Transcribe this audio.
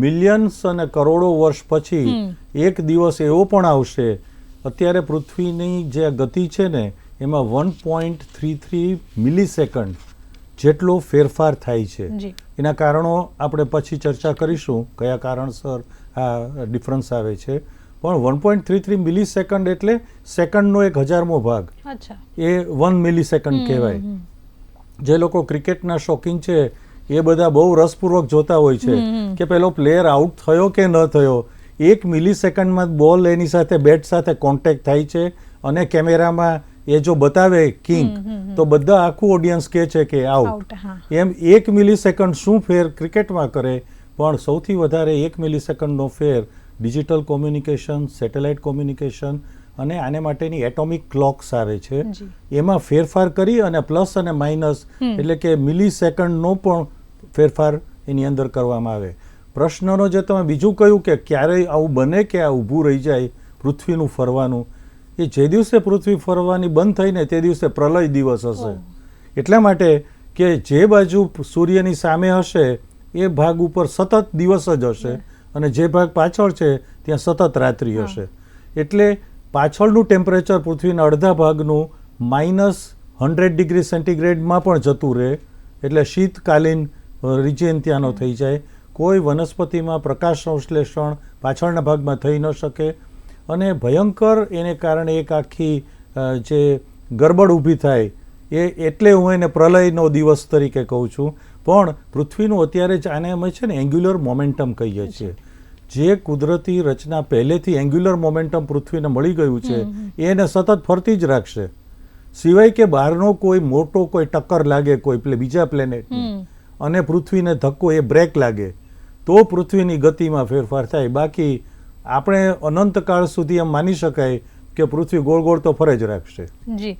Millions અને કરોડો વર્ષ પછી એક દિવસ એવો પણ આવશે, અત્યારે પૃથ્વીની જે ગતિ છે ને એમાં 1.33 મિલીસેકન્ડ જેટલો ફેરફાર થાય છે. એના કારણો આપણે પછી ચર્ચા કરીશું કયા કારણસર આ ડિફરન્સ આવે છે. પણ 1.33 મિલીસેકન્ડ એટલે સેકન્ડનો 1000મો ભાગ, એ 1 મિલીસેકન્ડ કહેવાય. જે લોકો ક્રિકેટના શોખીન છે એ બધા બહુ રસપૂર્વક જોતા હોય છે કે પેલો પ્લેયર આઉટ થયો કે ન થયો. 1 મિલીસેકન્ડમાં બોલ એની સાથે બેટ સાથે કોન્ટેક્ટ થાય છે અને કેમેરામાં એ જો બતાવે કિંગ તો બધા આખું ઓડિયન્સ કહે છે કે આઉટ. એમ 1 મિલીસેકન્ડ શું ફેર ક્રિકેટમાં કરે, પણ સૌથી વધારે 1 મિલીસેકન્ડનો ફેર ડિજિટલ કોમ્યુનિકેશન, સેટેલાઇટ કોમ્યુનિકેશન અને આને માટેની એટોમિક ક્લોક્સ આવે છે, એમાં ફેરફાર કરી અને પ્લસ અને માઇનસ એટલે કે મિલીસેકન્ડનો પણ ફેરફાર એની અંદર કરવામાં આવે. પ્રશ્નનો જે તમે બીજું કહ્યું કે ક્યારેય આવું બને કે આ ઊભું રહી જાય પૃથ્વીનું ફરવાનું, એ જે દિવસે પૃથ્વી ફરવાની બંધ થઈને તે દિવસે પ્રલય દિવસ હશે. એટલા માટે કે જે બાજુ સૂર્યની સામે હશે એ ભાગ ઉપર સતત દિવસ જ હશે અને જે ભાગ પાછળ છે ત્યાં સતત રાત્રિ હશે. એટલે પાછળનું ટેમ્પરેચર પૃથ્વીના અડધા ભાગનું -100 ડિગ્રી સેન્ટીગ્રેડમાં પણ જતું રહે, એટલે શીતકાલીન રિજિયન ત્યાંનો થઈ જાય. કોઈ વનસ્પતિમાં પ્રકાશ સંશ્લેષણ પાછળના ભાગમાં થઈ ન શકે અને ભયંકર એને કારણે એક આખી જે ગરબડ ઊભી થાય, એટલે હું એને પ્રલયનો દિવસ તરીકે કહું છું. પણ પૃથ્વીનું અત્યારે જ આને અમે છે ને એંગ્યુલર મોમેન્ટમ કહીએ છીએ. જે કુદરતી રચના પહેલેથી એંગ્યુલર મોમેન્ટમ પૃથ્વીને મળી ગયું છે એને સતત ફરતી જ રાખશે, સિવાય કે બહારનો કોઈ મોટો કોઈ ટક્કર લાગે કોઈ બીજા પ્લેનેટની અને પૃથ્વીને ધક્કો એ બ્રેક લાગે તો પૃથ્વીની ગતિમાં ફેરફાર થાય. બાકી આપણે અનંતકાળ સુધી એમ માની શકાય કે પૃથ્વી ગોળ ગોળ તો ફરે જ રાખશે. જી.